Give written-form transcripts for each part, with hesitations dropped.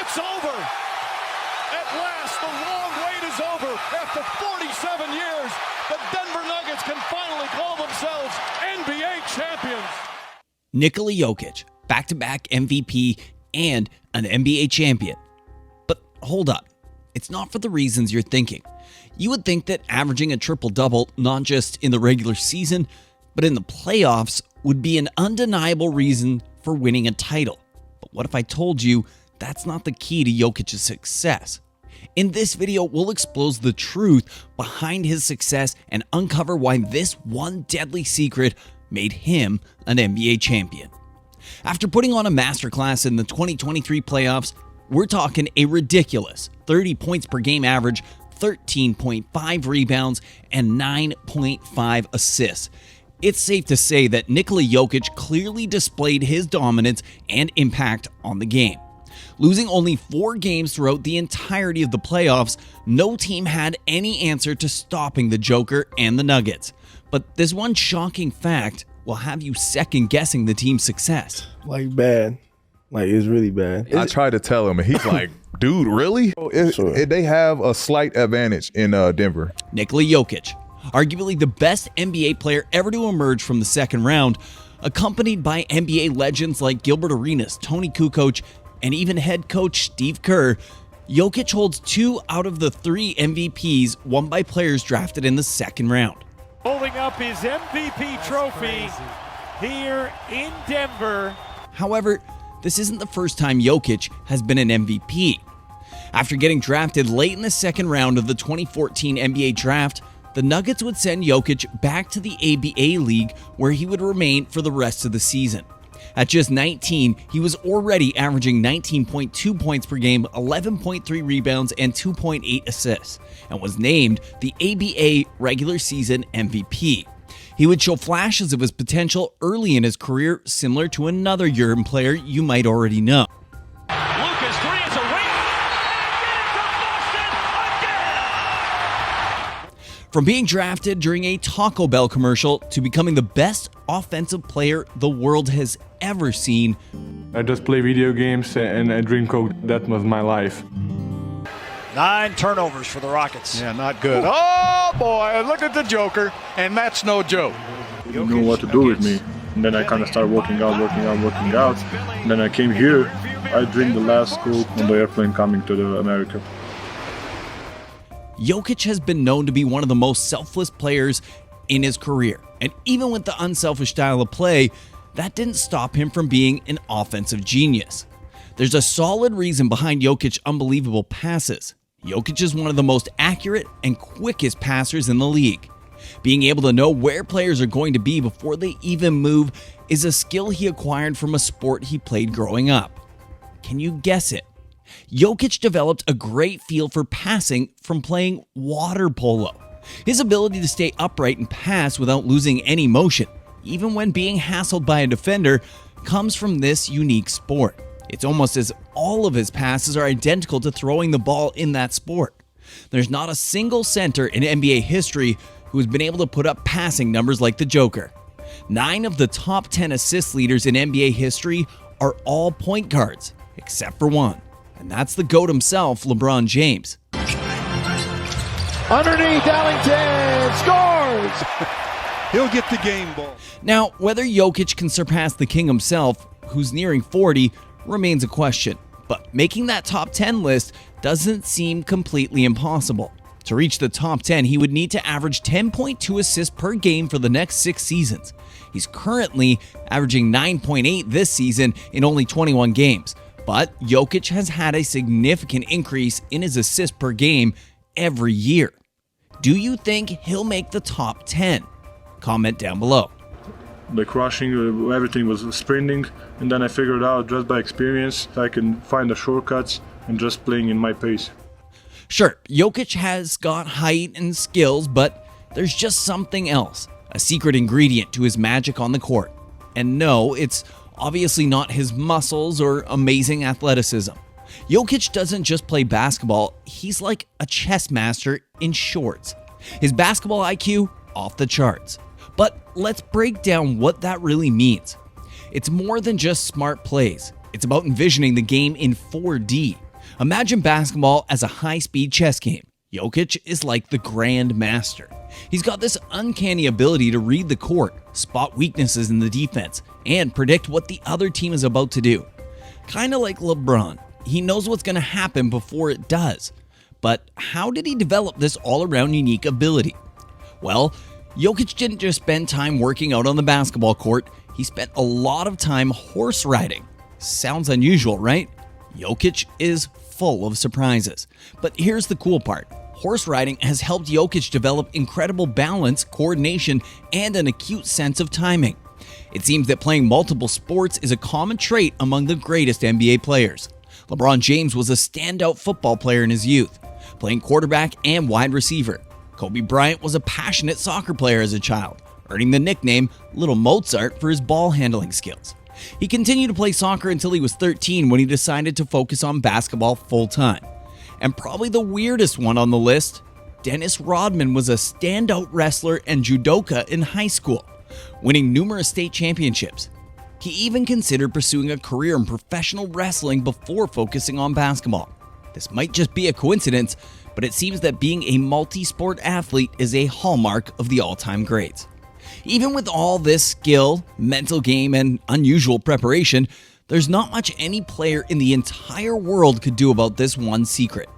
It's over. At last, the long wait is over. After 47 years, the Denver Nuggets can finally call themselves NBA champions. Nikola Jokic, back-to-back MVP and an NBA champion. But hold up, it's not for the reasons you're thinking. You would think that averaging a triple-double, not just in the regular season, but in the playoffs, would be an undeniable reason for winning a title. But what if I told you that's not the key to Jokic's success? In this video, we'll expose the truth behind his success and uncover why this one deadly secret made him an NBA champion. After putting on a masterclass in the 2023 playoffs, we're talking a ridiculous 30 points per game average, 13.5 rebounds, and 9.5 assists. It's safe to say that Nikola Jokic clearly displayed his dominance and impact on the game. Losing only 4 games throughout the entirety of the playoffs, no team had any answer to stopping the Joker and the Nuggets. But this one shocking fact will have you second-guessing the team's success. Like bad. Like it's really bad. I tried to tell him and he's like, dude, really? They have a slight advantage in Denver. Nikola Jokic, arguably the best NBA player ever to emerge from the second round, accompanied by NBA legends like Gilbert Arenas, Tony Kukoc, and even head coach Steve Kerr, Jokic holds 2 out of the 3 MVPs won by players drafted in the second round. Holding up his MVP trophy here in Denver. However, this isn't the first time Jokic has been an MVP. After getting drafted late in the second round of the 2014 NBA draft, the Nuggets would send Jokic back to the ABA League, where he would remain for the rest of the season. At just 19, he was already averaging 19.2 points per game, 11.3 rebounds, and 2.8 assists, and was named the ABA regular season MVP. He would show flashes of his potential early in his career, similar to another European player you might already know. Lucas 3 is a ring. From being drafted during a Taco Bell commercial to becoming the best offensive player the world has ever seen. I just play video games and I drink Coke. That was my life. 9 turnovers for the Rockets. Yeah, not good. Oh, boy, look at the Joker, and that's no joke. He didn't know what to do with me. And then I kind of started working out. And then I came here. I drank the last Coke on the airplane coming to America. Jokic has been known to be one of the most selfless players in his career. And even with the unselfish style of play, that didn't stop him from being an offensive genius. There's a solid reason behind Jokic's unbelievable passes. Jokic is one of the most accurate and quickest passers in the league. Being able to know where players are going to be before they even move is a skill he acquired from a sport he played growing up. Can you guess it? Jokic developed a great feel for passing from playing water polo. His ability to stay upright and pass without losing any motion, even when being hassled by a defender, comes from this unique sport. It's almost as all of his passes are identical to throwing the ball in that sport. There's not a single center in NBA history who has been able to put up passing numbers like the Joker. 9 of the top 10 assist leaders in NBA history are all point guards, except for one. And that's the GOAT himself, LeBron James. Underneath, Ellington scores! He'll get the game ball. Now, whether Jokic can surpass the king himself, who's nearing 40, remains a question. But making that top 10 list doesn't seem completely impossible. To reach the top 10, he would need to average 10.2 assists per game for the next 6 seasons. He's currently averaging 9.8 this season in only 21 games. But Jokic has had a significant increase in his assists per game every year. Do you think he'll make the top 10? Comment down below. The crushing, everything was sprinting, and then I figured out just by experience I can find the shortcuts and just playing in my pace. Sure, Jokic has got height and skills, but there's just something else, a secret ingredient to his magic on the court. And no, it's obviously not his muscles or amazing athleticism. Jokic doesn't just play basketball, he's like a chess master in shorts. His basketball IQ, off the charts. But let's break down what that really means. It's more than just smart plays. It's about envisioning the game in 4D. Imagine basketball as a high-speed chess game. Jokic is like the grand master. He's got this uncanny ability to read the court, spot weaknesses in the defense, and predict what the other team is about to do. Kinda like LeBron. He knows what's going to happen before it does. But how did he develop this all-around unique ability? Well, Jokic didn't just spend time working out on the basketball court, he spent a lot of time horse riding. Sounds unusual, right? Jokic is full of surprises. But here's the cool part. Horse riding has helped Jokic develop incredible balance, coordination, and an acute sense of timing. It seems that playing multiple sports is a common trait among the greatest NBA players. LeBron James was a standout football player in his youth, playing quarterback and wide receiver. Kobe Bryant was a passionate soccer player as a child, earning the nickname Little Mozart for his ball handling skills. He continued to play soccer until he was 13 when he decided to focus on basketball full-time. And probably the weirdest one on the list, Dennis Rodman was a standout wrestler and judoka in high school, winning numerous state championships. He even considered pursuing a career in professional wrestling before focusing on basketball. This might just be a coincidence, but it seems that being a multi-sport athlete is a hallmark of the all-time greats. Even with all this skill, mental game, and unusual preparation, there's not much any player in the entire world could do about this one secret.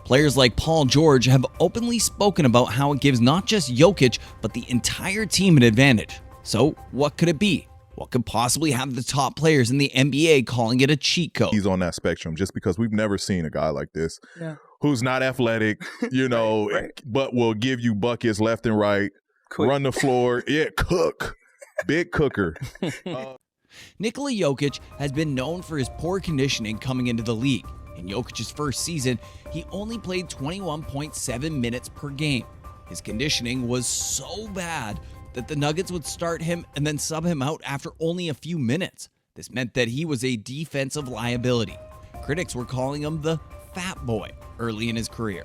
Players like Paul George have openly spoken about how it gives not just Jokic, but the entire team an advantage. So what could it be? What could possibly have the top players in the NBA calling it a cheat code? He's on that spectrum just because we've never seen a guy like this who's not athletic, but will give you buckets left and right, run the floor, cook, big cooker. Nikola Jokic has been known for his poor conditioning coming into the league. In Jokic's first season, he only played 21.7 minutes per game. His conditioning was so bad that the Nuggets would start him and then sub him out after only a few minutes. This meant that he was a defensive liability. Critics were calling him the fat boy early in his career.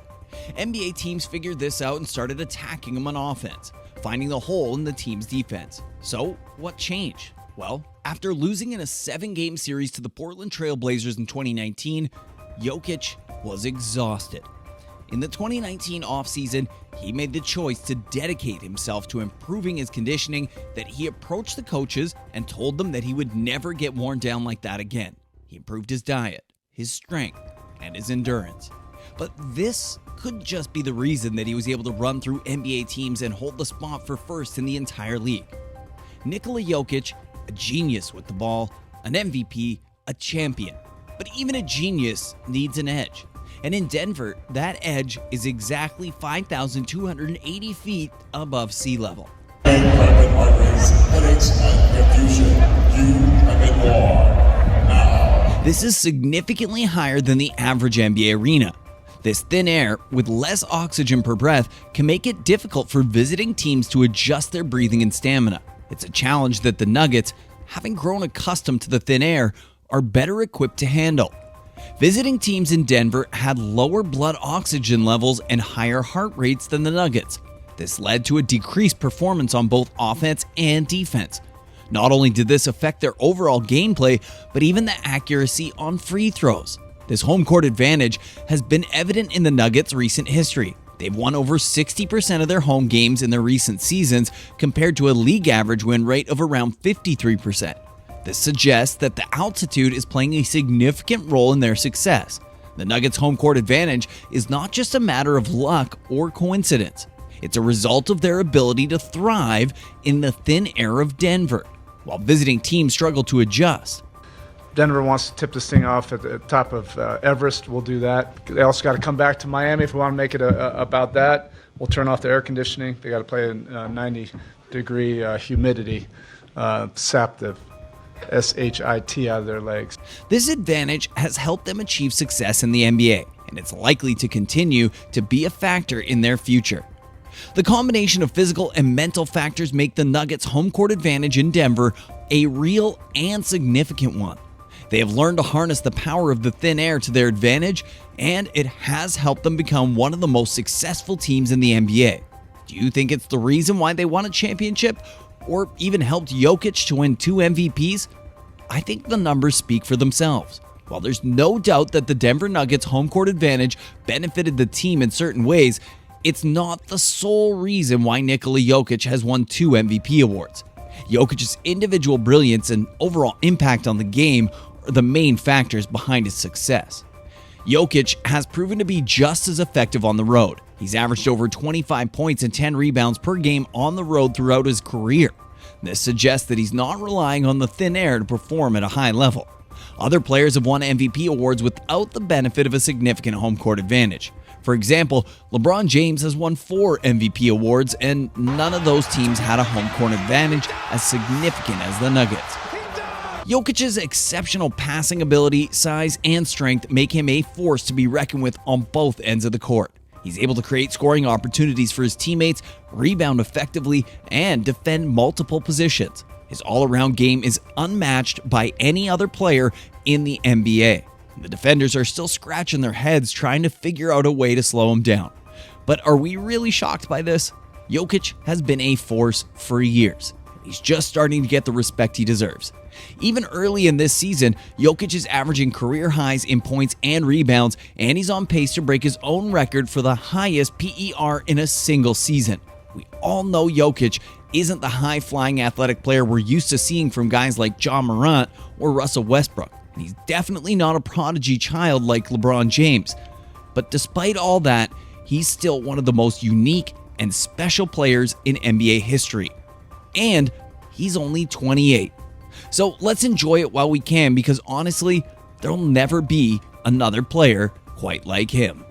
NBA teams figured this out and started attacking him on offense, finding the hole in the team's defense. So, what changed? Well, after losing in a 7-game series to the Portland Trail Blazers in 2019, Jokic was exhausted. In the 2019 offseason, he made the choice to dedicate himself to improving his conditioning that he approached the coaches and told them that he would never get worn down like that again. He improved his diet, his strength, and his endurance. But this could just be the reason that he was able to run through NBA teams and hold the spot for first in the entire league. Nikola Jokic, a genius with the ball, an MVP, a champion. But even a genius needs an edge. And in Denver, that edge is exactly 5,280 feet above sea level. This is significantly higher than the average NBA arena. This thin air, with less oxygen per breath, can make it difficult for visiting teams to adjust their breathing and stamina. It's a challenge that the Nuggets, having grown accustomed to the thin air, are better equipped to handle. Visiting teams in Denver had lower blood oxygen levels and higher heart rates than the Nuggets. This led to a decreased performance on both offense and defense. Not only did this affect their overall gameplay, but even the accuracy on free throws. This home court advantage has been evident in the Nuggets' recent history. They've won over 60% of their home games in their recent seasons, compared to a league average win rate of around 53%. This suggests that the altitude is playing a significant role in their success. The Nuggets' home court advantage is not just a matter of luck or coincidence. It's a result of their ability to thrive in the thin air of Denver, while visiting teams struggle to adjust. Denver wants to tip this thing off at the top of Everest. We'll do that. They also got to come back to Miami if we want to make it about that. We'll turn off the air conditioning. They got to play in 90-degree humidity, sap the shit out of their legs. This advantage has helped them achieve success in the NBA, and it's likely to continue to be a factor in their future. The combination of physical and mental factors make the Nuggets' home court advantage in Denver a real and significant one. They have learned to harness the power of the thin air to their advantage, and it has helped them become one of the most successful teams in the NBA. Do you think it's the reason why they won a championship, or even helped Jokic to win 2 MVPs? I think the numbers speak for themselves. While there's no doubt that the Denver Nuggets' home court advantage benefited the team in certain ways, it's not the sole reason why Nikola Jokic has won 2 MVP awards. Jokic's individual brilliance and overall impact on the game are the main factors behind his success. Jokic has proven to be just as effective on the road. He's averaged over 25 points and 10 rebounds per game on the road throughout his career. This suggests that he's not relying on the thin air to perform at a high level. Other players have won MVP awards without the benefit of a significant home court advantage. For example, LeBron James has won 4 MVP awards, and none of those teams had a home court advantage as significant as the Nuggets. Jokic's exceptional passing ability, size, and strength make him a force to be reckoned with on both ends of the court. He's able to create scoring opportunities for his teammates, rebound effectively, and defend multiple positions. His all-around game is unmatched by any other player in the NBA. The defenders are still scratching their heads trying to figure out a way to slow him down. But are we really shocked by this? Jokic has been a force for years. He's just starting to get the respect he deserves. Even early in this season, Jokic is averaging career highs in points and rebounds, and he's on pace to break his own record for the highest PER in a single season. We all know Jokic isn't the high-flying athletic player we're used to seeing from guys like Ja Morant or Russell Westbrook. And he's definitely not a prodigy child like LeBron James. But despite all that, he's still one of the most unique and special players in NBA history. And he's only 28. So let's enjoy it while we can, because honestly, there'll never be another player quite like him.